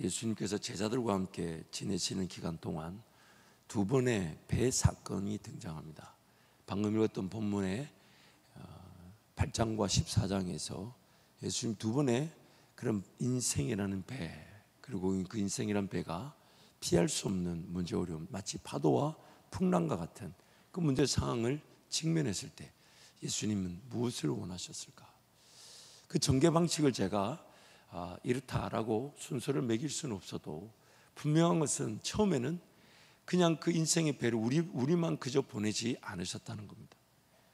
예수님께서 제자들과 함께 지내시는 기간 동안 두 번의 배 사건이 등장합니다. 방금 읽었던 본문의 8장과 14장에서 예수님 두 번의 그런 인생이라는 배, 그리고 그 인생이라는 배가 피할 수 없는 문제 어려움, 마치 파도와 풍랑과 같은 그 문제 상황을 직면했을 때 예수님은 무엇을 원하셨을까? 그 전개 방식을 제가 이렇다라고 순서를 매길 수는 없어도 분명한 것은 처음에는 그냥 그 인생의 배를 우리만 그저 보내지 않으셨다는 겁니다.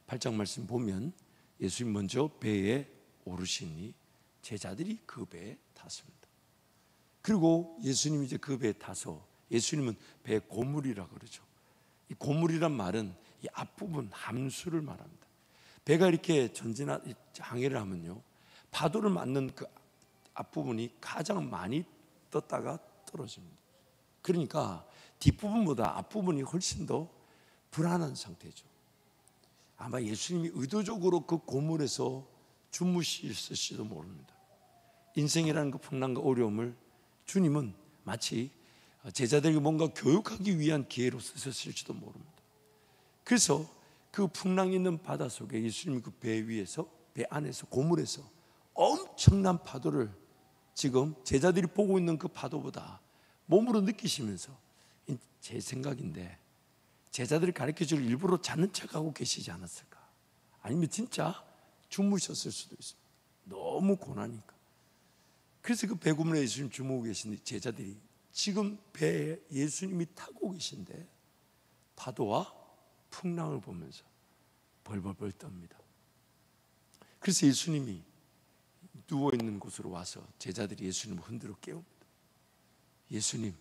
8장 말씀 보면 예수님 먼저 배에 오르시니 제자들이 그 배에 탔습니다. 그리고 예수님이 이제 그 배에 타서, 예수님은 배 고물이라 그러죠. 이 고물이란 말은 이 앞부분 함수를 말합니다. 배가 이렇게 항해를 하면요, 파도를 맞는 그 앞부분이 가장 많이 떴다가 떨어집니다. 그러니까 뒷부분보다 앞부분이 훨씬 더 불안한 상태죠. 아마 예수님이 의도적으로 그 고물에서 주무셨을지도 모릅니다. 인생이라는 그 풍랑과 어려움을 주님은 마치 제자들에게 뭔가 교육하기 위한 기회로 쓰셨을지도 모릅니다. 그래서 그 풍랑 있는 바다 속에 예수님이 그 배 위에서, 배 안에서, 고물에서 엄청난 파도를 지금 제자들이 보고 있는 그 파도보다 몸으로 느끼시면서, 제 생각인데 제자들이 가르쳐줄 일부러 자는 척하고 계시지 않았을까? 아니면 진짜 주무셨을 수도 있습니다. 너무 고나니까. 그래서 그 배고물에 예수님 주무고 계신데 제자들이 지금 배에 예수님이 타고 계신데 파도와 풍랑을 보면서 벌벌벌 떱니다. 그래서 예수님이 누워있는 곳으로 와서 제자들이 예수님을 흔들어 깨웁니다. 예수님,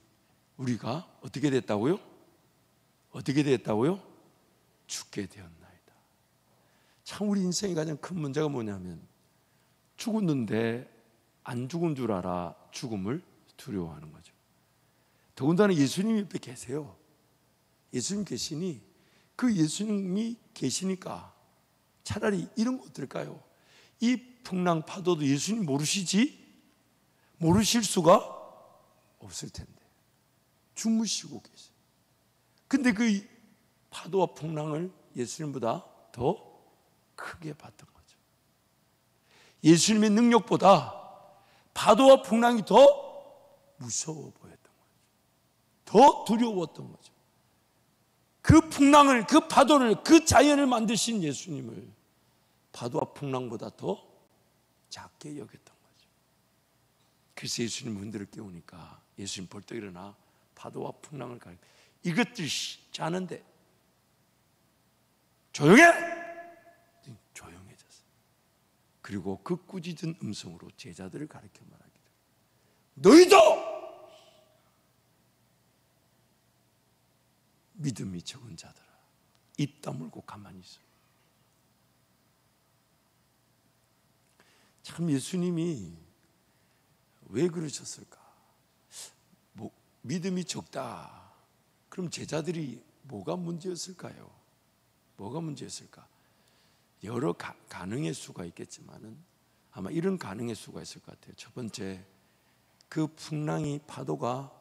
우리가 어떻게 됐다고요? 어떻게 됐다고요? 죽게 되었나이다. 참 우리 인생의 가장 큰 문제가 뭐냐면 죽었는데 안 죽은 줄 알아 죽음을 두려워하는 거죠. 더군다나 예수님이 옆에 계세요. 예수님 계시니, 그 예수님이 계시니까 차라리 이런 거 어떨까요? 이 풍랑 파도도 예수님 모르시지? 모르실 수가 없을 텐데 주무시고 계세요. 근데 그 파도와 풍랑을 예수님보다 더 크게 봤던 거죠. 예수님의 능력보다 파도와 풍랑이 더 무서워 보였던 거죠. 더 두려웠던 거죠. 그 풍랑을, 그 파도를, 그 자연을 만드신 예수님을 파도와 풍랑보다 더 작게 여겼던 거죠. 그래서 예수님 흔들어 깨우니까 예수님 벌떡 일어나 파도와 풍랑을 가리켜, 이것들 자는데 조용해! 조용해졌어요. 그리고 그 꾸짖은 음성으로 제자들을 가리켜 말하기를, 너희도 믿음이 적은 자들아, 입 다물고 가만히 있어. 참 예수님이 왜 그러셨을까? 믿음이 적다. 그럼 제자들이 뭐가 문제였을까요? 뭐가 문제였을까? 여러 가능의 수가 있겠지만은 아마 이런 가능의 수가 있을 것 같아요. 첫 번째, 그 풍랑이, 파도가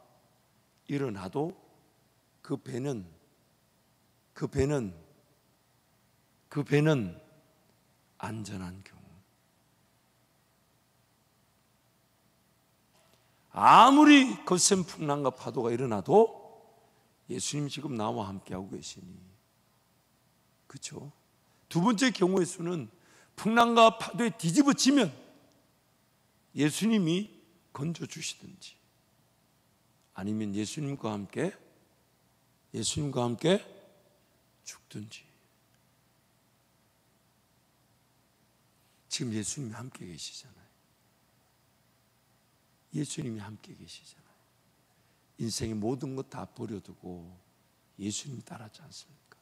일어나도 그 배는 안전한 경우, 아무리 거센 풍랑과 파도가 일어나도 예수님이 지금 나와 함께하고 계시니, 그렇죠? 두 번째 경우의 수는 풍랑과 파도에 뒤집어지면 예수님이 건져주시든지 아니면 예수님과 함께 죽든지. 지금 예수님이 함께 계시잖아요. 예수님이 함께 계시잖아요. 인생의 모든 것 다 버려두고 예수님 따랐지 않습니까?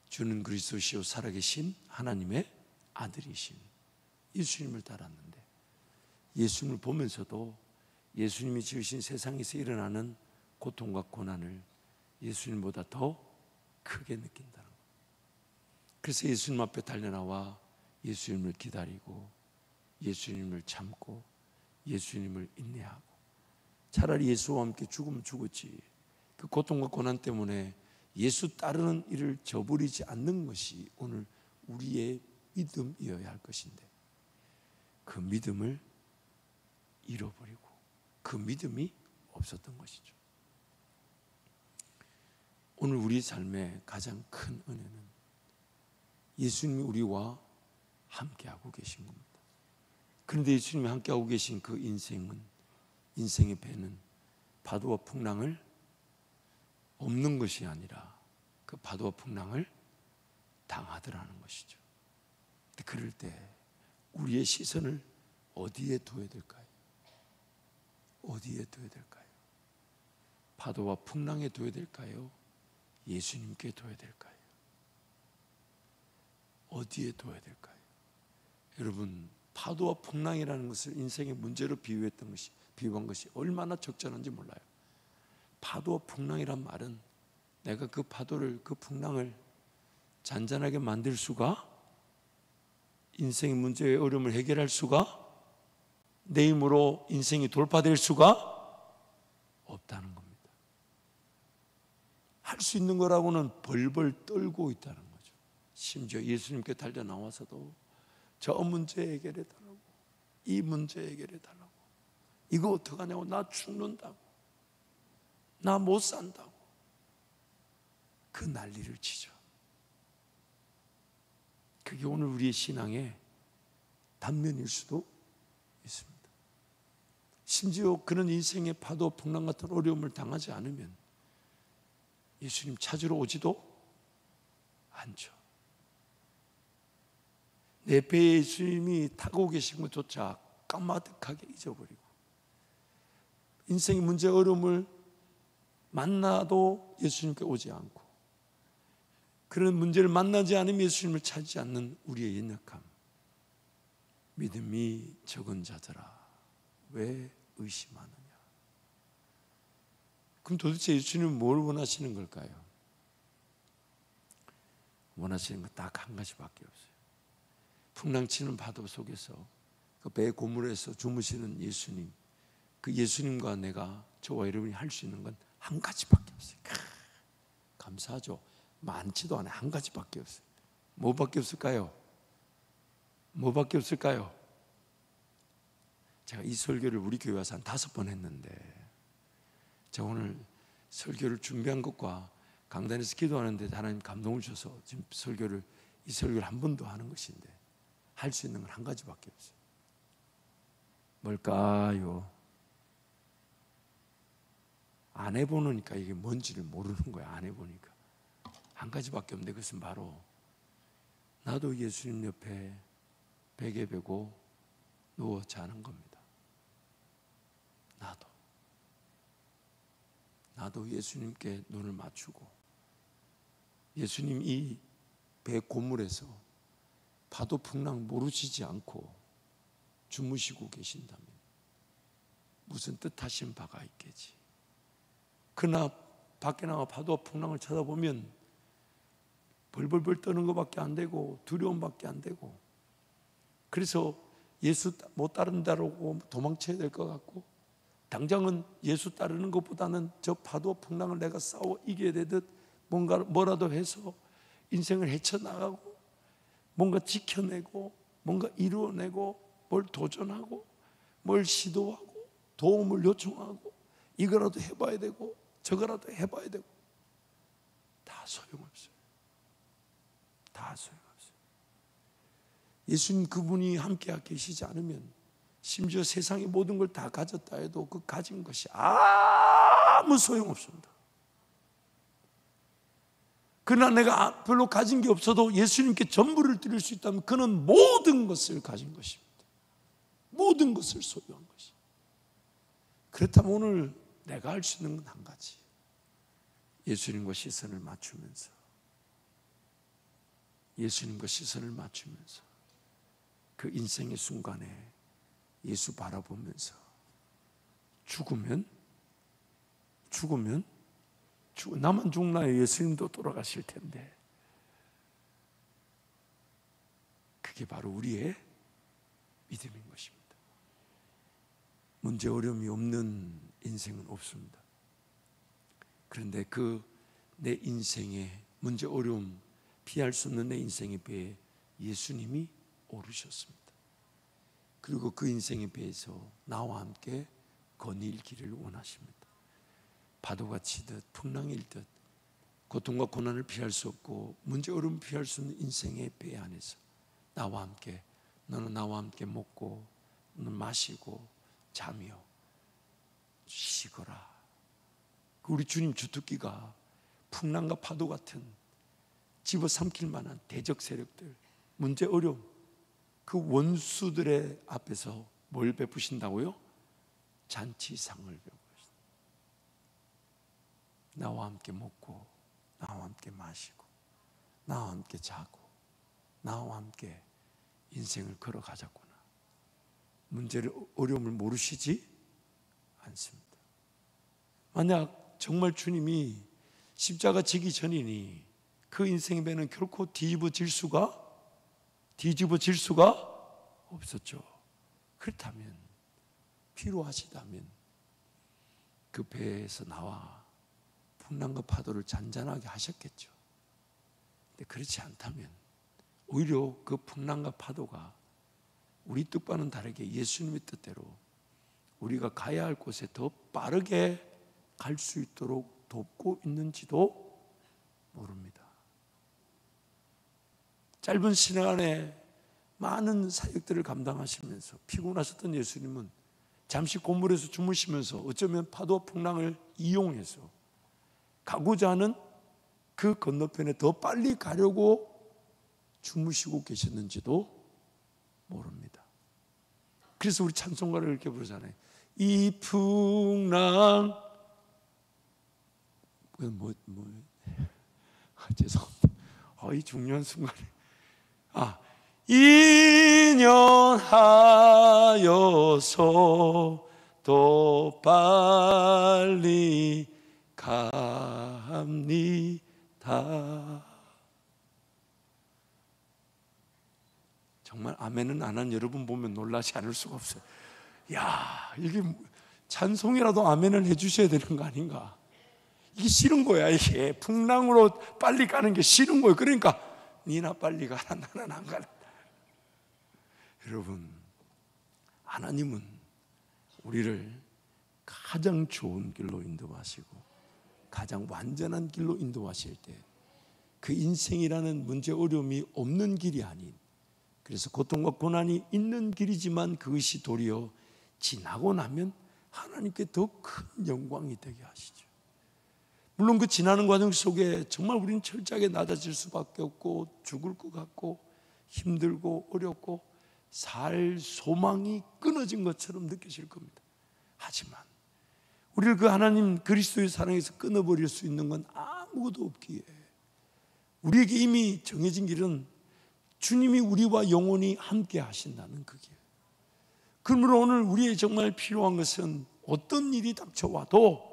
주는 그리스도시요 살아계신 하나님의 아들이신 예수님을 따랐는데, 예수님을 보면서도 예수님이 지으신 세상에서 일어나는 고통과 고난을 예수님보다 더 크게 느낀다는 거예요. 그래서 예수님 앞에 달려나와 예수님을 기다리고 예수님을 참고 예수님을 인내하고 차라리 예수와 함께 죽으면 죽었지, 그 고통과 고난 때문에 예수 따르는 일을 저버리지 않는 것이 오늘 우리의 믿음이어야 할 것인데, 그 믿음을 잃어버리고 그 믿음이 없었던 것이죠. 오늘 우리 삶의 가장 큰 은혜는 예수님이 우리와 함께하고 계신 겁니다. 그런데 예수님이 함께하고 계신 그 인생의 배는 파도와 풍랑을 없는 것이 아니라 그 파도와 풍랑을 당하더라는 것이죠. 그럴 때 우리의 시선을 어디에 둬야 될까요? 어디에 둬야 될까요? 파도와 풍랑에 둬야 될까요? 예수님께 둬야 될까요? 어디에 둬야 될까요? 여러분, 파도와 풍랑이라는 것을 인생의 문제로 비유한 것이 얼마나 적절한지 몰라요. 파도와 풍랑이란 말은 내가 그 파도를, 그 풍랑을 잔잔하게 만들 수가, 인생의 문제의 어려움을 해결할 수가, 내 힘으로 인생이 돌파될 수가 없다는 겁니다. 할 수 있는 거라고는 벌벌 떨고 있다는 거죠. 심지어 예수님께 달려 나와서도 저 문제 해결해 달라고, 이 문제 해결해 달라고, 이거 어떡하냐고, 나 죽는다고, 나 못 산다고 그 난리를 치죠. 그게 오늘 우리의 신앙의 단면일 수도 있습니다. 심지어 그런 인생의 파도 풍랑 같은 어려움을 당하지 않으면 예수님 찾으러 오지도 않죠. 내 배에 예수님이 타고 계신 것조차 까마득하게 잊어버리고, 인생의 문제 어려움을 만나도 예수님께 오지 않고, 그런 문제를 만나지 않으면 예수님을 찾지 않는 우리의 연약함, 믿음이 적은 자들아 왜 의심하느냐. 그럼 도대체 예수님은 뭘 원하시는 걸까요? 원하시는 건 딱 한 가지밖에 없어요. 풍랑치는 파도 속에서 그 배 고물에서 주무시는 예수님, 그 예수님과 내가, 저와 여러분이 할 수 있는 건 한 가지밖에 없어요. 감사하죠. 많지도 않아요. 한 가지밖에 없어요. 뭐밖에 없을까요? 뭐밖에 없을까요? 제가 이 설교를 우리 교회 와서 한 5번 했는데, 제가 오늘 설교를 준비한 것과 강단에서 기도하는데 하나님 감동을 주셔서 지금 이 설교를 한 번 더 하는 것인데, 할 수 있는 건 한 가지밖에 없어요. 뭘까요? 안 해보니까 이게 뭔지를 모르는 거야. 안 해보니까 한 가지밖에 없는데, 그것은 바로 나도 예수님 옆에 베개 베고 누워 자는 겁니다. 나도 예수님께 눈을 맞추고, 예수님 이 배 고물에서 파도 풍랑 모르시지 않고 주무시고 계신다면 무슨 뜻하신 바가 있겠지. 그러나 밖에 나가 파도와 풍랑을 쳐다보면 벌벌벌 떠는 것밖에 안 되고 두려움밖에 안 되고, 그래서 예수 못 따른다고 도망쳐야 될 것 같고, 당장은 예수 따르는 것보다는 저 파도와 풍랑을 내가 싸워 이겨야 되듯 뭐라도 해서 인생을 헤쳐나가고, 뭔가 지켜내고, 뭔가 이루어내고, 뭘 도전하고, 뭘 시도하고, 도움을 요청하고, 이거라도 해봐야 되고 저거라도 해봐야 되고, 다 소용없어요. 다 소용없어요. 예수님 그분이 함께 계시지 않으면, 심지어 세상의 모든 걸 다 가졌다 해도 그 가진 것이 아무 소용없습니다. 그러나 내가 별로 가진 게 없어도 예수님께 전부를 드릴 수 있다면 그는 모든 것을 가진 것입니다. 모든 것을 소유한 것이. 그렇다면 오늘 내가 할 수 있는 건 한 가지, 예수님과 시선을 맞추면서, 예수님과 시선을 맞추면서 그 인생의 순간에 예수 바라보면서 죽으면 나만 죽나요? 예수님도 돌아가실 텐데. 그게 바로 우리의 믿음인 것입니다. 문제 어려움이 없는 인생은 없습니다. 그런데 그 내 인생의 문제 어려움 피할 수 없는 내 인생의 배에 예수님이 오르셨습니다. 그리고 그 인생의 배에서 나와 함께 거닐기를 원하십니다. 파도가 치듯 풍랑일 듯 고통과 고난을 피할 수 없고 문제 어려움을 피할 수 없는 인생의 배 안에서 나와 함께, 너는 나와 함께 먹고 너는 마시고 자며 쉬거라. 우리 주님 주특기가 풍랑과 파도 같은 집어삼킬 만한 대적 세력들, 문제 어려움, 그 원수들의 앞에서 뭘 베푸신다고요? 잔치상을 베푸신다. 나와 함께 먹고 나와 함께 마시고 나와 함께 자고 나와 함께 인생을 걸어가자꾸나. 문제를, 어려움을 모르시지 않습니다. 만약 정말 주님이 십자가 지기 전이니 그 인생의 배는 결코 뒤집어질 수가 없었죠. 그렇다면, 필요하시다면 그 배에서 나와 풍랑과 파도를 잔잔하게 하셨겠죠. 근데 그렇지 않다면 오히려 그 풍랑과 파도가 우리 뜻과는 다르게 예수님의 뜻대로 우리가 가야 할 곳에 더 빠르게 갈 수 있도록 돕고 있는지도 모릅니다. 짧은 시간에 많은 사역들을 감당하시면서 피곤하셨던 예수님은 잠시 고물에서 주무시면서 어쩌면 파도와 풍랑을 이용해서 가고자 하는 그 건너편에 더 빨리 가려고 주무시고 계셨는지도 모릅니다. 그래서 우리 찬송가를 이렇게 부르잖아요. 이 풍랑 죄송합니다. 이 중요한 순간에 인연하여서 더 빨리 갑니다. 정말 아멘은 안 한 여러분 보면 놀라지 않을 수가 없어요. 야, 이게 찬송이라도 아멘을 해주셔야 되는 거 아닌가? 이게 싫은 거야. 이게 풍랑으로 빨리 가는 게 싫은 거예요. 그러니까 니나 빨리 가라, 나는 안 가라. 여러분, 하나님은 우리를 가장 좋은 길로 인도하시고 가장 완전한 길로 인도하실 때 그 인생이라는 문제 어려움이 없는 길이 아닌, 그래서 고통과 고난이 있는 길이지만 그것이 도리어 지나고 나면 하나님께 더 큰 영광이 되게 하시죠. 물론 그 지나는 과정 속에 정말 우리는 철저하게 낮아질 수밖에 없고 죽을 것 같고 힘들고 어렵고 살 소망이 끊어진 것처럼 느껴질 겁니다. 하지만 우리를 그 하나님 그리스도의 사랑에서 끊어버릴 수 있는 건 아무것도 없기에 우리에게 이미 정해진 길은 주님이 우리와 영원히 함께 하신다는 그 길. 그러므로 오늘 우리의 정말 필요한 것은 어떤 일이 닥쳐와도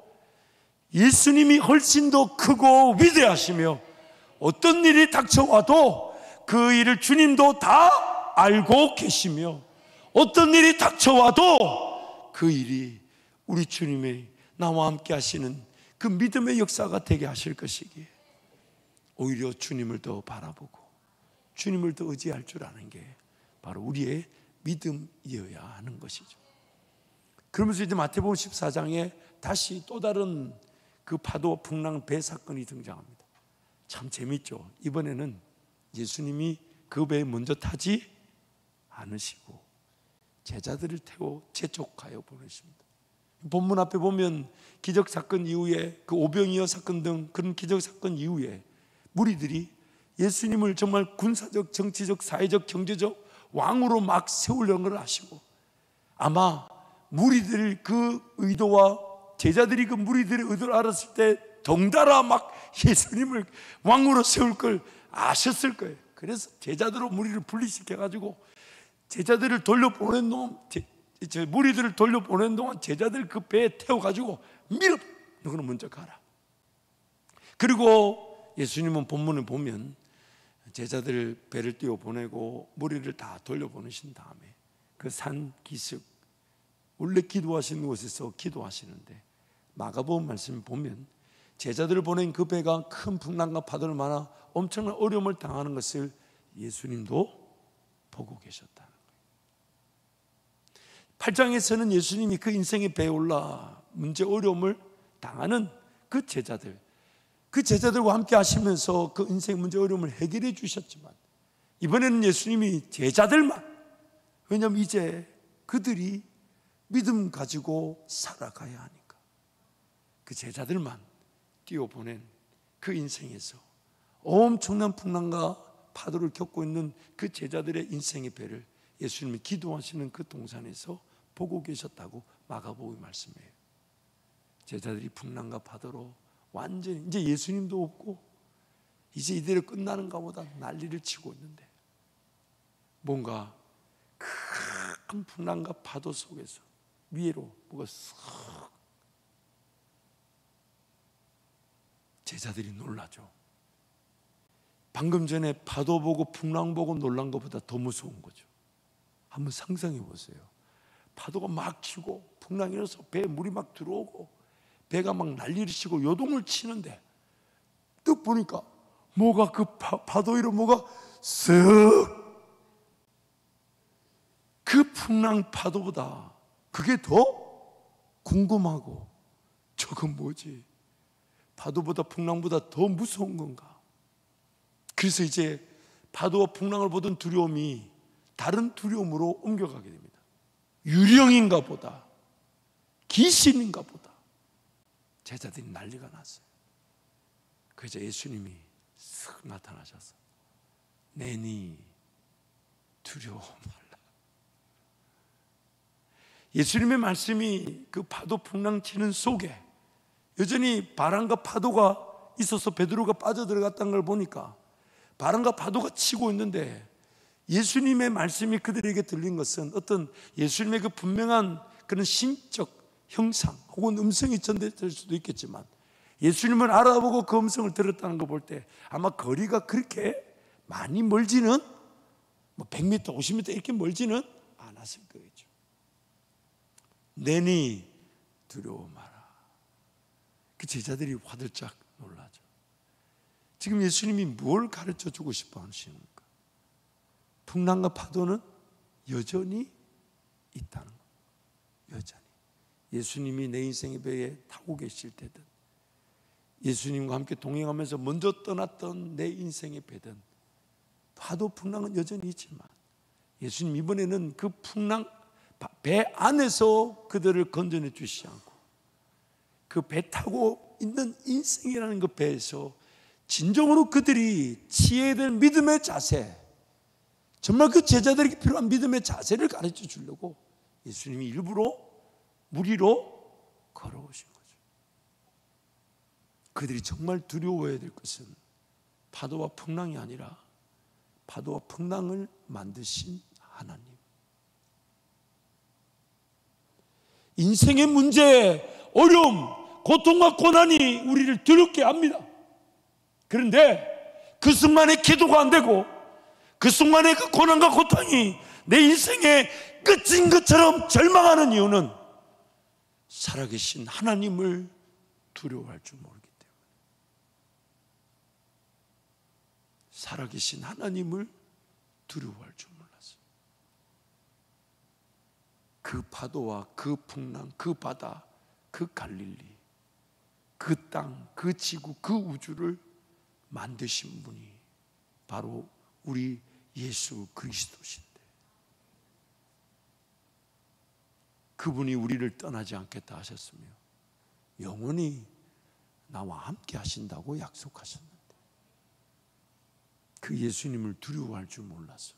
예수님이 훨씬 더 크고 위대하시며 어떤 일이 닥쳐와도 그 일을 주님도 다 알고 계시며 어떤 일이 닥쳐와도 그 일이 우리 주님의 나와 함께 하시는 그 믿음의 역사가 되게 하실 것이기에 오히려 주님을 더 바라보고 주님을 더 의지할 줄 아는 게 바로 우리의 믿음이어야 하는 것이죠. 그러면서 이제 마태복음 14장에 다시 또 다른 그 파도 풍랑 배 사건이 등장합니다. 참 재밌죠. 이번에는 예수님이 그 배에 먼저 타지 않으시고 제자들을 태워 재촉하여 보내십니다. 본문 앞에 보면 기적사건 이후에 그 오병이어 사건 등 그런 기적사건 이후에 무리들이 예수님을 정말 군사적, 정치적, 사회적, 경제적 왕으로 막 세우려는 걸 아시고 아마 무리들 그 의도와 제자들이 그 무리들의 의도를 알았을 때 덩달아 막 예수님을 왕으로 세울 걸 아셨을 거예요. 그래서 제자들로 무리를 분리시켜가지고 제자들을 돌려보낸 동안 무리들을 돌려보낸 동안 제자들 그 배에 태워가지고 밀어 너는 먼저 가라. 그리고 예수님은 본문을 보면 제자들 배를 띄워 보내고 무리를 다 돌려보내신 다음에 그 산 기슭 원래 기도하시는 곳에서 기도하시는데 마가복음 말씀을 보면 제자들을 보낸 그 배가 큰 풍랑과 파도를 만나 엄청난 어려움을 당하는 것을 예수님도 보고 계셨다는 거예요. 8장에서는 예수님이 그 인생의 배에 올라 문제 어려움을 당하는 그 제자들과 함께 하시면서 그 인생 문제 어려움을 해결해 주셨지만, 이번에는 예수님이 제자들만, 왜냐하면 이제 그들이 믿음 가지고 살아가야 하니까 그 제자들만 띄워보낸 그 인생에서 엄청난 풍랑과 파도를 겪고 있는 그 제자들의 인생의 배를 예수님이 기도하시는 그 동산에서 보고 계셨다고 마가복음이 말씀해요. 제자들이 풍랑과 파도로 완전히 이제 예수님도 없고 이제 이대로 끝나는가 보다 난리를 치고 있는데, 뭔가 큰 풍랑과 파도 속에서 위로 뭐가 쓱, 제자들이 놀라죠. 방금 전에 파도 보고 풍랑 보고 놀란 것보다 더 무서운 거죠. 한번 상상해 보세요. 파도가 막 치고 풍랑이 일어서 배에 물이 막 들어오고 배가 막 난리를 치고 요동을 치는데, 또 보니까 뭐가 그 파도 위로 뭐가 쓱, 그 풍랑 파도보다 그게 더 궁금하고, 저건 뭐지? 파도보다 풍랑보다 더 무서운 건가? 그래서 이제 파도와 풍랑을 보던 두려움이 다른 두려움으로 옮겨가게 됩니다. 유령인가 보다, 귀신인가 보다. 제자들이 난리가 났어요. 그래서 예수님이 쓱 나타나셔서 내니 두려워 말라. 예수님의 말씀이 그 파도 풍랑 치는 속에 여전히 바람과 파도가 있어서 베드로가 빠져들어갔다는 걸 보니까 바람과 파도가 치고 있는데, 예수님의 말씀이 그들에게 들린 것은 어떤 예수님의 그 분명한 그런 신적 형상 혹은 음성이 전달될 수도 있겠지만, 예수님을 알아보고 그 음성을 들었다는 거 볼 때 아마 거리가 그렇게 많이 멀지는, 뭐 100m, 50m 이렇게 멀지는 않았을 거겠죠. 내니 두려워 마라. 그 제자들이 화들짝 놀라죠. 지금 예수님이 뭘 가르쳐 주고 싶어 하시는가? 풍랑과 파도는 여전히 있다는 거. 여전히 예수님이 내 인생의 배에 타고 계실 때든, 예수님과 함께 동행하면서 먼저 떠났던 내 인생의 배든, 파도 풍랑은 여전히 있지만 예수님 이번에는 그 풍랑 배 안에서 그들을 건져내 주시지 않고 그 배 타고 있는 인생이라는 그 배에서 진정으로 그들이 취해야 될 믿음의 자세, 정말 그 제자들에게 필요한 믿음의 자세를 가르쳐 주려고 예수님이 일부러 물 위로 걸어오신 거죠. 그들이 정말 두려워해야 될 것은 파도와 풍랑이 아니라 파도와 풍랑을 만드신 하나님. 인생의 문제, 어려움, 고통과 고난이 우리를 두렵게 합니다. 그런데 그 순간에 기도가 안 되고 그 순간에 그 고난과 고통이 내 인생의 끝인 것처럼 절망하는 이유는 살아계신 하나님을 두려워할 줄 모르기 때문에, 살아계신 하나님을 두려워할 줄 몰랐어요. 그 파도와 그 풍랑, 그 바다, 그 갈릴리, 그 땅, 그 지구, 그 우주를 만드신 분이 바로 우리 예수 그리스도신데, 그분이 우리를 떠나지 않겠다 하셨으며 영원히 나와 함께 하신다고 약속하셨는데, 그 예수님을 두려워할 줄 몰라서,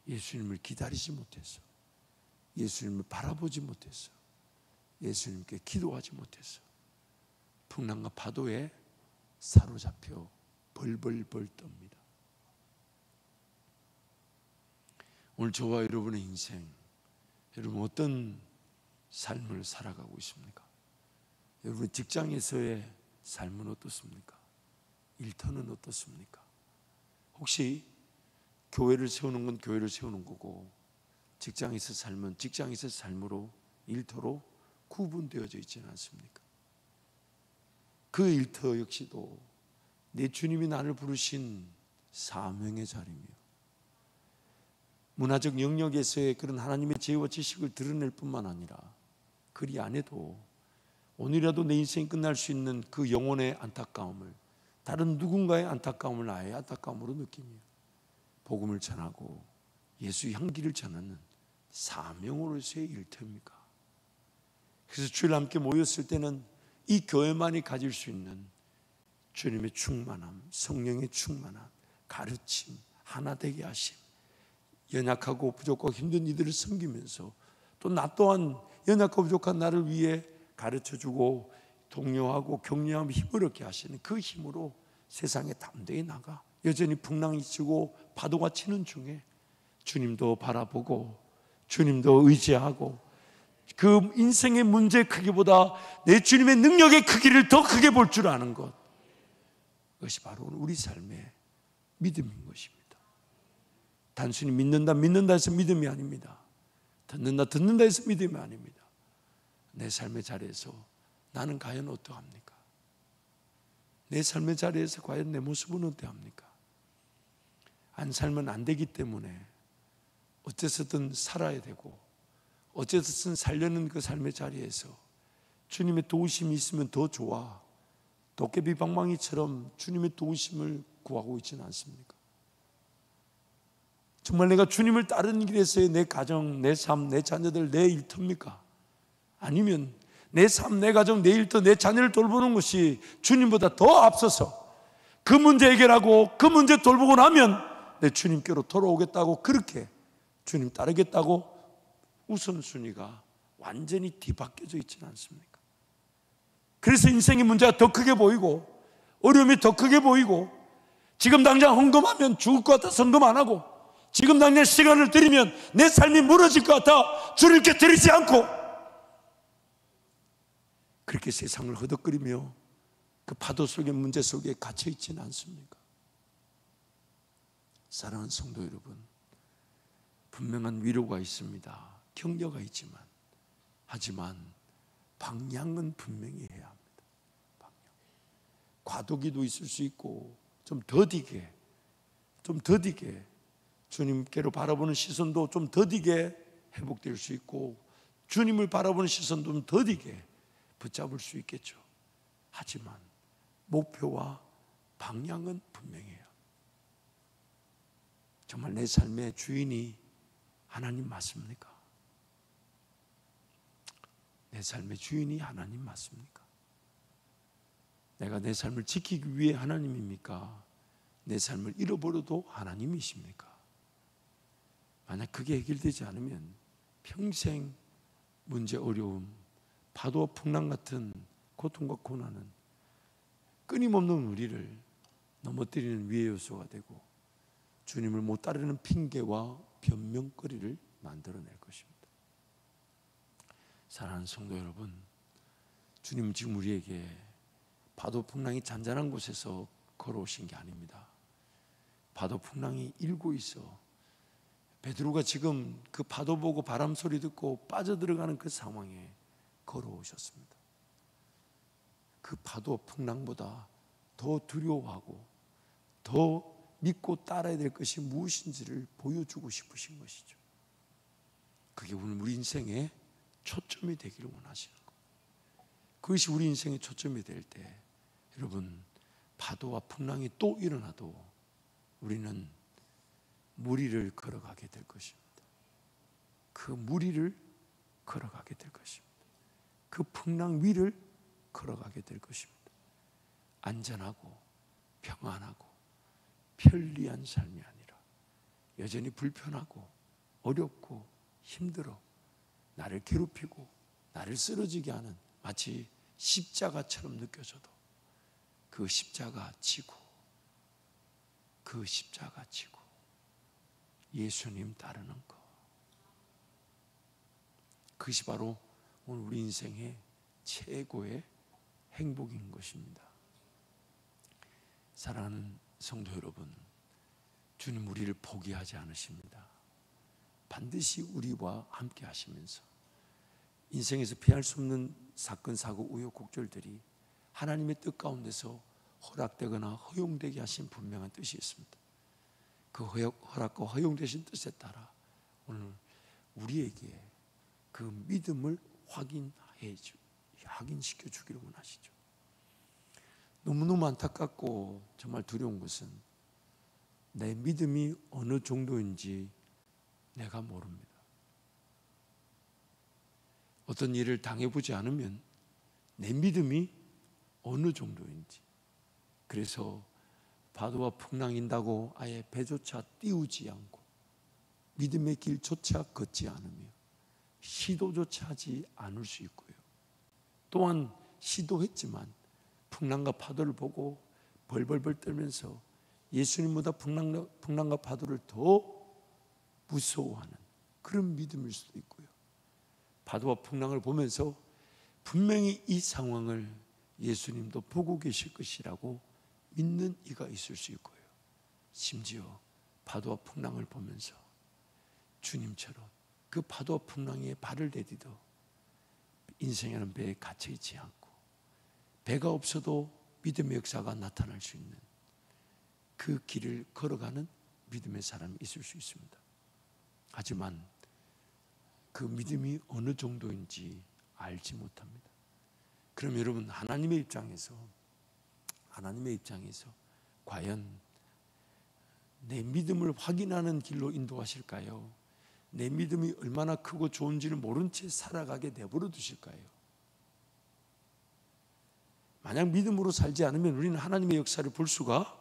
예수님을 기다리지 못해서, 예수님을 바라보지 못해서, 예수님께 기도하지 못해서 풍랑과 파도에 사로잡혀 벌벌벌 떱니다. 오늘 저와 여러분의 인생, 여러분 어떤 삶을 살아가고 있습니까? 여러분 직장에서의 삶은 어떻습니까? 일터는 어떻습니까? 혹시 교회를 세우는 건 교회를 세우는 거고, 직장에서 삶은 직장에서 삶으로 일터로 구분되어져 있지는 않습니까? 그 일터 역시도 내 주님이 나를 부르신 사명의 자리며 문화적 영역에서의 그런 하나님의 지혜와 지식을 드러낼 뿐만 아니라 그리 안에도 오늘이라도 내 인생이 끝날 수 있는 그 영혼의 안타까움을, 다른 누군가의 안타까움을 나의 안타까움으로 느끼며 복음을 전하고 예수의 향기를 전하는 사명으로서의 일터입니까? 그래서 주일 함께 모였을 때는 이 교회만이 가질 수 있는 주님의 충만함, 성령의 충만함, 가르침, 하나 되게 하심, 연약하고 부족하고 힘든 이들을 섬기면서 또 나 또한 연약하고 부족한 나를 위해 가르쳐주고 독려하고 격려하며 힘을 얻게 하시는 그 힘으로 세상에 담대히 나가 여전히 풍랑이 치고 파도가 치는 중에 주님도 바라보고 주님도 의지하고 그 인생의 문제의 크기보다 내 주님의 능력의 크기를 더 크게 볼 줄 아는 것, 그것이 바로 우리 삶의 믿음인 것입니다. 단순히 믿는다 해서 믿음이 아닙니다. 듣는다 해서 믿음이 아닙니다. 내 삶의 자리에서 나는 과연 어떠합니까? 내 삶의 자리에서 과연 내 모습은 어떠합니까? 안 살면 안 되기 때문에 어째서든 살아야 되고 어째서든 살려는 그 삶의 자리에서 주님의 도우심이 있으면 더 좋아, 도깨비 방망이처럼 주님의 도우심을 구하고 있지는 않습니까? 정말 내가 주님을 따르는 길에서의 내 가정, 내 삶, 내 자녀들, 내 일터입니까? 아니면 내 삶, 내 가정, 내 일터, 내 자녀를 돌보는 것이 주님보다 더 앞서서 그 문제 해결하고 그 문제 돌보고 나면 내 주님께로 돌아오겠다고, 그렇게 주님 따르겠다고 우선순위가 완전히 뒤바뀌어져 있지는 않습니까? 그래서 인생의 문제가 더 크게 보이고 어려움이 더 크게 보이고 지금 당장 헌금하면 죽을 것 같아서 헌금 안 하고 지금 당장 시간을 들이면 내 삶이 무너질 것 같아 주님께 드리지 않고 그렇게 세상을 허덕거리며 그 파도 속의 문제 속에 갇혀 있지는 않습니까? 사랑하는 성도 여러분, 분명한 위로가 있습니다. 격려가 있지만, 하지만 방향은 분명히 해야 합니다. 방향. 과도기도 있을 수 있고 좀 더디게 주님께로 바라보는 시선도 좀 더디게 회복될 수 있고 주님을 바라보는 시선도 좀 더디게 붙잡을 수 있겠죠. 하지만 목표와 방향은 분명해요. 정말 내 삶의 주인이 하나님 맞습니까? 내 삶의 주인이 하나님 맞습니까? 내가 내 삶을 지키기 위해 하나님입니까? 내 삶을 잃어버려도 하나님이십니까? 만약 그게 해결되지 않으면 평생 문제, 어려움, 파도와 풍랑 같은 고통과 고난은 끊임없는 우리를 넘어뜨리는 위의 요소가 되고 주님을 못 따르는 핑계와 변명거리를 만들어낼 것입니다. 사랑하는 성도 여러분, 주님은 지금 우리에게 파도 풍랑이 잔잔한 곳에서 걸어오신 게 아닙니다. 파도 풍랑이 일고 있어 베드로가 지금 그 파도 보고 바람 소리 듣고 빠져들어가는 그 상황에 걸어오셨습니다. 그 파도 풍랑보다 더 두려워하고 더 믿고 따라야 될 것이 무엇인지를 보여주고 싶으신 것이죠. 그게 오늘 우리 인생의 초점이 되기를 원하시는 거예요. 그것이 우리 인생의 초점이 될 때 여러분, 파도와 풍랑이 또 일어나도 우리는 무리를 걸어가게 될 것입니다. 그 무리를 걸어가게 될 것입니다. 그 풍랑 위를 걸어가게 될 것입니다. 안전하고 평안하고 편리한 삶이 아니라 여전히 불편하고 어렵고 힘들어 나를 괴롭히고 나를 쓰러지게 하는 마치 십자가처럼 느껴져도 그 십자가 지고 예수님 따르는 것, 그것이 바로 오늘 우리 인생의 최고의 행복인 것입니다. 사랑하는 성도 여러분, 주님 우리를 포기하지 않으십니다. 반드시 우리와 함께 하시면서 인생에서 피할 수 없는 사건, 사고, 우여곡절들이 하나님의 뜻 가운데서 허락되거나 허용되게 하신 분명한 뜻이 있습니다. 그 허락과 허용되신 뜻에 따라 오늘 우리에게 그 믿음을 확인시켜 주기를 원하시죠. 너무너무 안타깝고 정말 두려운 것은 내 믿음이 어느 정도인지 내가 모릅니다. 어떤 일을 당해보지 않으면 내 믿음이 어느 정도인지, 그래서 파도와 풍랑인다고 아예 배조차 띄우지 않고 믿음의 길조차 걷지 않으며 시도조차 하지 않을 수 있고요. 또한 시도했지만 풍랑과 파도를 보고 벌벌벌 떨면서 예수님보다 풍랑과 파도를 더 무서워하는 그런 믿음일 수도 있고요. 파도와 풍랑을 보면서 분명히 이 상황을 예수님도 보고 계실 것이라고 믿는 이가 있을 수 있고요. 심지어 파도와 풍랑을 보면서 주님처럼 그 파도와 풍랑에 발을 내디뎌 인생이라는 배에 갇혀있지 않고 배가 없어도 믿음의 역사가 나타날 수 있는 그 길을 걸어가는 믿음의 사람이 있을 수 있습니다. 하지만 그 믿음이 어느 정도인지 알지 못합니다. 그럼 여러분, 하나님의 입장에서 과연 내 믿음을 확인하는 길로 인도하실까요? 내 믿음이 얼마나 크고 좋은지를 모른 채 살아가게 내버려 두실까요? 만약 믿음으로 살지 않으면 우리는 하나님의 역사를 볼 수가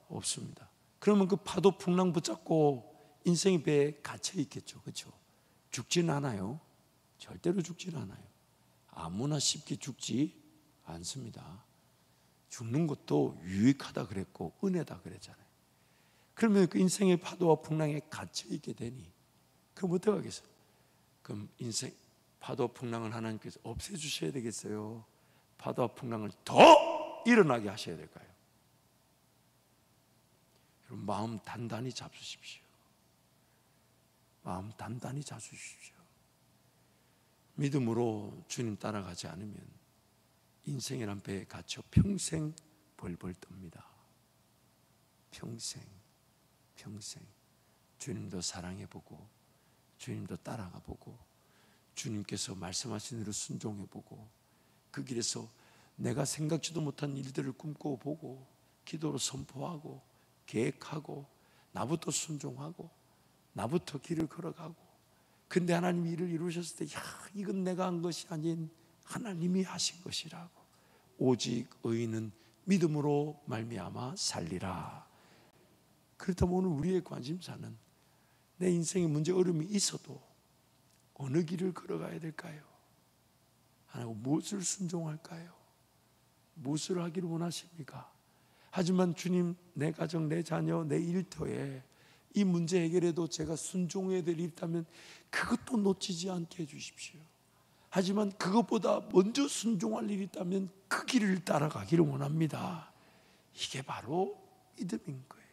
없습니다. 그러면 그 파도 풍랑 붙잡고 인생의 배에 갇혀 있겠죠. 그렇죠? 죽지는 않아요. 절대로 죽지는 않아요. 아무나 쉽게 죽지 않습니다. 죽는 것도 유익하다 그랬고 은혜다 그랬잖아요. 그러면 그 인생의 파도와 풍랑에 갇혀 있게 되니 그럼 어떻게 하겠어요? 그럼 인생 파도와 풍랑을 하나님께서 없애주셔야 되겠어요? 파도와 풍랑을 더 일어나게 하셔야 될까요? 여러분, 마음 단단히 잡수십시오. 마음 단단히 잡수십시오. 믿음으로 주님 따라가지 않으면 인생이란 배에 갇혀 평생 벌벌 떱니다. 평생 주님도 사랑해보고 주님도 따라가보고 주님께서 말씀하신 대로 순종해보고 그 길에서 내가 생각지도 못한 일들을 꿈꿔보고 기도로 선포하고 계획하고 나부터 순종하고 나부터 길을 걸어가고, 근데 하나님이 일을 이루셨을 때 이건 내가 한 것이 아닌 하나님이 하신 것이라고, 오직 의인은 믿음으로 말미암아 살리라. 그렇다면 오늘 우리의 관심사는 내 인생에 문제 어려움이 있어도 어느 길을 걸어가야 될까요? 하나님 무엇을 순종할까요? 무엇을 하기를 원하십니까? 하지만 주님, 내 가정, 내 자녀, 내 일터에 이 문제 해결에도 제가 순종해야 될 일이 있다면 그것도 놓치지 않게 해주십시오. 하지만 그것보다 먼저 순종할 일이 있다면 그 길을 따라가기를 원합니다. 이게 바로 믿음인 거예요.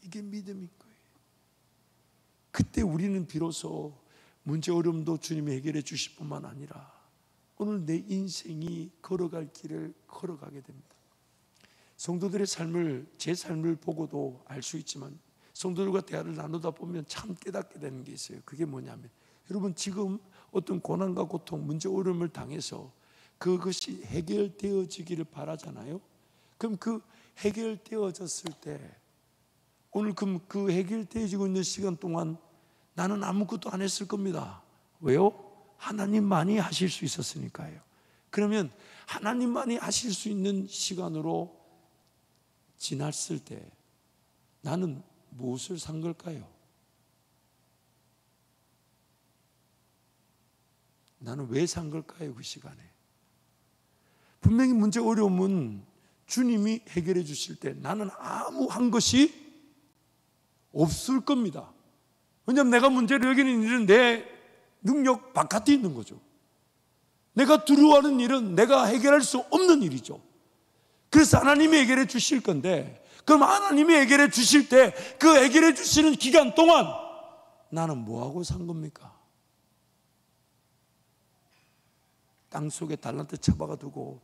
이게 믿음인 거예요. 그때 우리는 비로소 문제 어려움도 주님이 해결해 주실 뿐만 아니라 오늘 내 인생이 걸어갈 길을 걸어가게 됩니다. 성도들의 삶을, 제 삶을 보고도 알 수 있지만 성도들과 대화를 나누다 보면 참 깨닫게 되는 게 있어요. 그게 뭐냐면, 여러분 지금 어떤 고난과 고통, 문제 어려움을 당해서 그것이 해결되어지기를 바라잖아요. 그럼 그 해결되어졌을 때 오늘 그 해결되어지고 있는 시간 동안 나는 아무것도 안 했을 겁니다. 왜요? 하나님만이 하실 수 있었으니까요. 그러면 하나님만이 하실 수 있는 시간으로 지났을 때 나는 무엇을 산 걸까요? 나는 왜 산 걸까요? 그 시간에 분명히 문제 어려움은 주님이 해결해 주실 때 나는 아무 한 것이 없을 겁니다. 왜냐하면 내가 문제를 여기는 일은 내 능력 바깥에 있는 거죠. 내가 두려워하는 일은 내가 해결할 수 없는 일이죠. 그래서 하나님이 해결해 주실 건데, 그럼 하나님이 해결해 주실 때 그 해결해 주시는 기간 동안 나는 뭐하고 산 겁니까? 땅속에 달란트 처박아 두고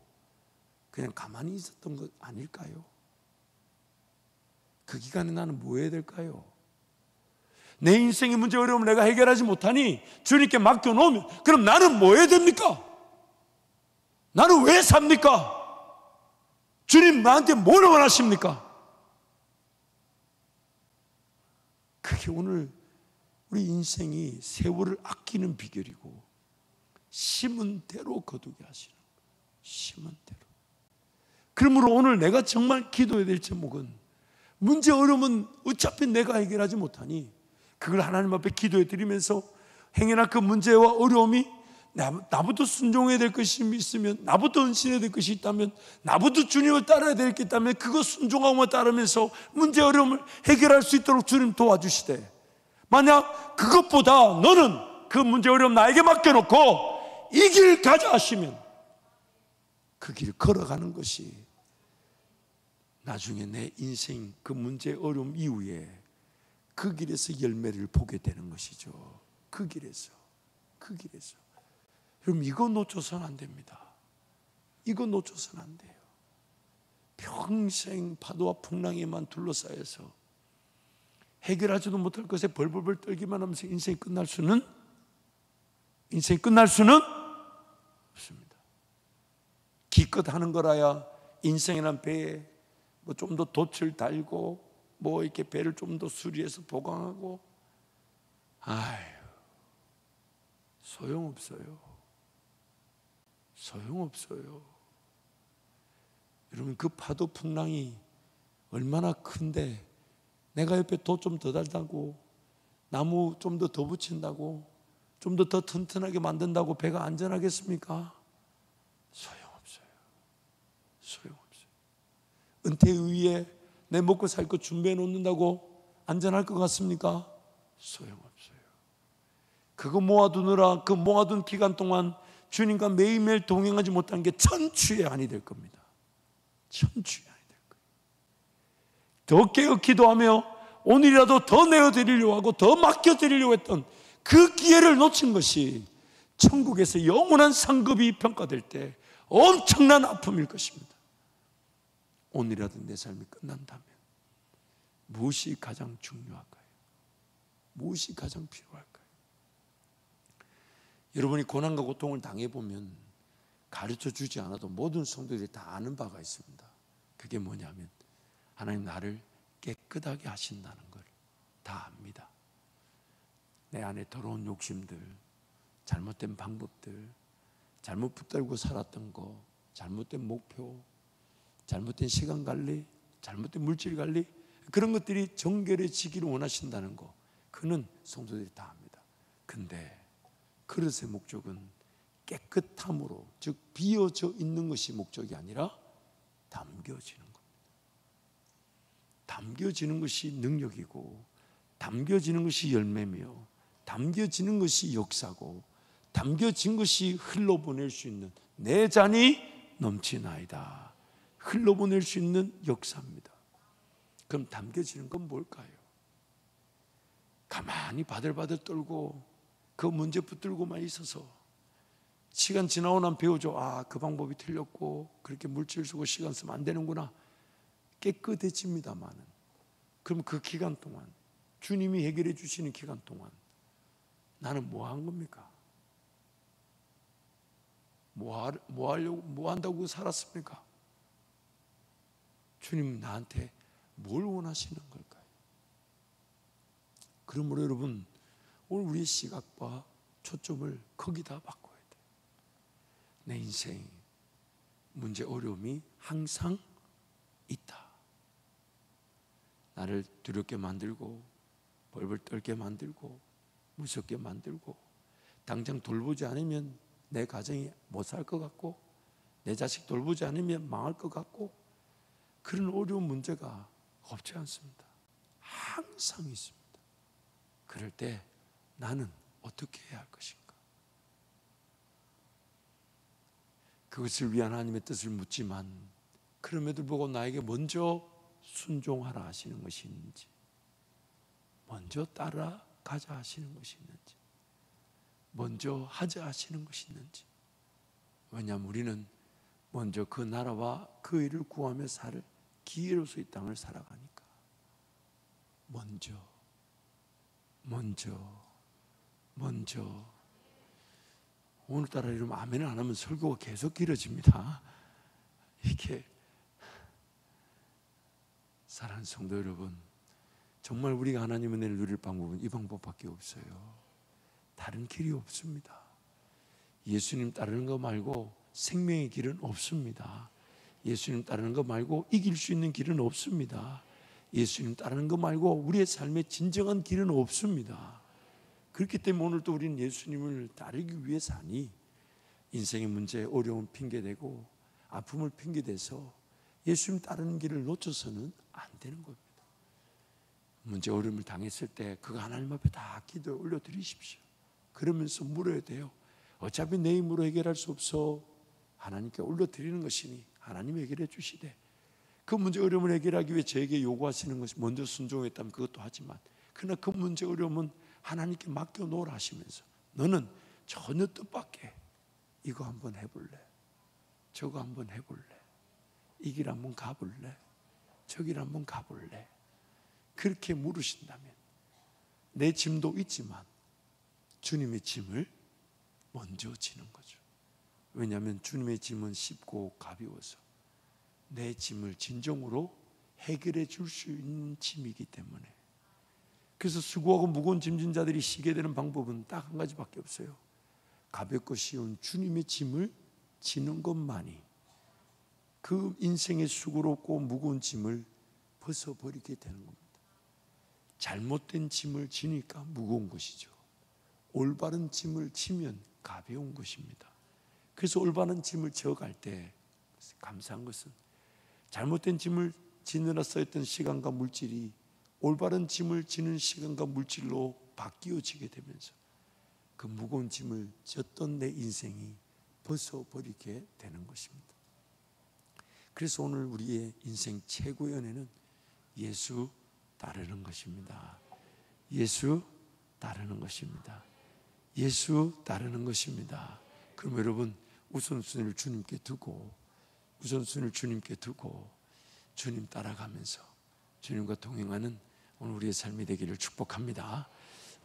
그냥 가만히 있었던 것 아닐까요? 그 기간에 나는 뭐 해야 될까요? 내 인생의 문제 어려움을 내가 해결하지 못하니 주님께 맡겨놓으면 그럼 나는 뭐 해야 됩니까? 나는 왜 삽니까? 주님 나한테 뭘 원하십니까? 그게 오늘 우리 인생이 세월을 아끼는 비결이고 심은 대로 거두게 하시는 거예요. 심은 대로. 그러므로 오늘 내가 정말 기도해야 될 제목은 문제 어려움은 어차피 내가 해결하지 못하니 그걸 하나님 앞에 기도해 드리면서 행여나 그 문제와 어려움이 나부터 순종해야 될 것이 있으면, 나부터 헌신해야 될 것이 있다면, 나부터 주님을 따라야 될 게 있다면 그거 순종하고 따르면서 문제 어려움을 해결할 수 있도록 주님 도와주시되, 만약 그것보다 너는 그 문제 어려움 나에게 맡겨놓고 이 길 가자 하시면 그 길 걸어가는 것이 나중에 내 인생 그 문제 어려움 이후에 그 길에서 열매를 보게 되는 것이죠. 그 길에서. 여러분, 이거 놓쳐서는 안 됩니다. 이거 놓쳐서는 안 돼요. 평생 파도와 풍랑에만 둘러싸여서 해결하지도 못할 것에 벌벌벌 떨기만 하면서 인생이 끝날 수는 없습니다. 기껏 하는 거라야 인생이란 배에 뭐 좀 더 돛을 달고 뭐 이렇게 배를 좀 더 수리해서 보강하고, 아유, 소용없어요. 여러분, 그 파도 풍랑이 얼마나 큰데 내가 옆에 돛 좀 더 달다고, 나무 좀 더 붙인다고, 좀 더 튼튼하게 만든다고 배가 안전하겠습니까? 소용없어요. 은퇴 위에 내 먹고 살 거 준비해 놓는다고 안전할 것 같습니까? 소용없어요. 그거 모아두느라 그 모아둔 기간 동안 주님과 매일매일 동행하지 못한 게 천추의 한이 될 겁니다. 천추의 한이 될 거예요. 더 깨어 기도하며 오늘이라도 더 내어드리려고 하고 더 맡겨드리려고 했던 그 기회를 놓친 것이 천국에서 영원한 상급이 평가될 때 엄청난 아픔일 것입니다. 오늘이라도 내 삶이 끝난다면 무엇이 가장 중요할까요? 무엇이 가장 필요할까요? 여러분이 고난과 고통을 당해보면 가르쳐 주지 않아도 모든 성도들이 다 아는 바가 있습니다. 그게 뭐냐면 하나님 나를 깨끗하게 하신다는 걸 다 압니다. 내 안에 더러운 욕심들, 잘못된 방법들, 잘못 붙들고 살았던 거, 잘못된 목표, 잘못된 시간 관리, 잘못된 물질 관리, 그런 것들이 정결해지기를 원하신다는 거, 그는 성도들이 다 압니다. 근데 그릇의 목적은 깨끗함으로, 즉 비어져 있는 것이 목적이 아니라 담겨지는 겁니다. 담겨지는 것이 능력이고, 담겨지는 것이 열매며, 담겨지는 것이 역사고, 담겨진 것이 흘러보낼 수 있는 내 잔이 넘치나이다, 흘러보낼 수 있는 역사입니다. 그럼 담겨지는 건 뭘까요? 가만히 바들바들 떨고 그 문제 붙들고만 있어서 시간 지나고 나면 배우죠. 아, 그 방법이 틀렸고 그렇게 물질 쓰고 시간 쓰면 안 되는구나. 깨끗해집니다만은, 그럼 그 기간 동안, 주님이 해결해 주시는 기간 동안 나는 뭐 한 겁니까? 뭐 한다고 살았습니까? 주님은 나한테 뭘 원하시는 걸까요? 그러므로 여러분, 오늘 우리의 시각과 초점을 거기다 바꿔야 돼요. 내 인생 문제 어려움이 항상 있다. 나를 두렵게 만들고 벌벌 떨게 만들고 무섭게 만들고, 당장 돌보지 않으면 내 가정이 못 살 것 같고 내 자식 돌보지 않으면 망할 것 같고, 그런 어려운 문제가 없지 않습니다. 항상 있습니다. 그럴 때 나는 어떻게 해야 할 것인가? 그것을 위한 하나님의 뜻을 묻지만, 그럼에도 불구하고 나에게 먼저 순종하라 하시는 것이 있는지, 먼저 따라가자 하시는 것이 있는지, 먼저 하자 하시는 것이 있는지, 왜냐하면 우리는 먼저 그 나라와 그 일을 구하며 살 기회로서 이 땅을 살아가니까. 먼저. 오늘따라 이러면 아멘을 안 하면 설교가 계속 길어집니다. 이렇게. 사랑하는 성도 여러분, 정말 우리가 하나님의 은혜를 누릴 방법은 이 방법밖에 없어요. 다른 길이 없습니다. 예수님 따르는 거 말고 생명의 길은 없습니다. 예수님 따르는 거 말고 이길 수 있는 길은 없습니다. 예수님 따르는 거 말고 우리의 삶의 진정한 길은 없습니다. 그렇기 때문에 오늘 또 우리는 예수님을 따르기 위해 사니 인생의 문제, 어려움 핑계대고 아픔을 핑계대서 예수님 따르는 길을 놓쳐서는 안 되는 겁니다. 문제, 어려움을 당했을 때 그거 하나님 앞에 다 기도에 올려드리십시오. 그러면서 물어야 돼요. 어차피 내 힘으로 해결할 수 없어. 하나님께 올려드리는 것이니 하나님이 해결해 주시되, 그 문제 어려움을 해결하기 위해 저에게 요구하시는 것이 먼저 순종했다면 그것도 하지만, 그러나 그 문제 어려움은 하나님께 맡겨놓으라 하시면서 너는 전혀 뜻밖의 이거 한번 해볼래? 저거 한번 해볼래? 이 길 한번 가볼래? 저 길 한번 가볼래? 그렇게 물으신다면 내 짐도 있지만 주님의 짐을 먼저 지는 거죠. 왜냐하면 주님의 짐은 쉽고 가벼워서 내 짐을 진정으로 해결해 줄 수 있는 짐이기 때문에. 그래서 수고하고 무거운 짐진 자들이 쉬게 되는 방법은 딱 한 가지밖에 없어요. 가볍고 쉬운 주님의 짐을 지는 것만이 그 인생의 수고롭고 무거운 짐을 벗어버리게 되는 겁니다. 잘못된 짐을 지니까 무거운 것이죠. 올바른 짐을 지면 가벼운 것입니다. 그래서 올바른 짐을 져갈 때 감사한 것은 잘못된 짐을 지느라 써있던 시간과 물질이 올바른 짐을 지는 시간과 물질로 바뀌어지게 되면서 그 무거운 짐을 졌던 내 인생이 벗어버리게 되는 것입니다. 그래서 오늘 우리의 인생 최고의 은혜는 예수 따르는 것입니다. 예수 따르는 것입니다. 예수 따르는 것입니다. 그럼 여러분, 우선순위를 주님께 두고 주님 따라가면서 주님과 동행하는 오늘 우리의 삶이 되기를 축복합니다.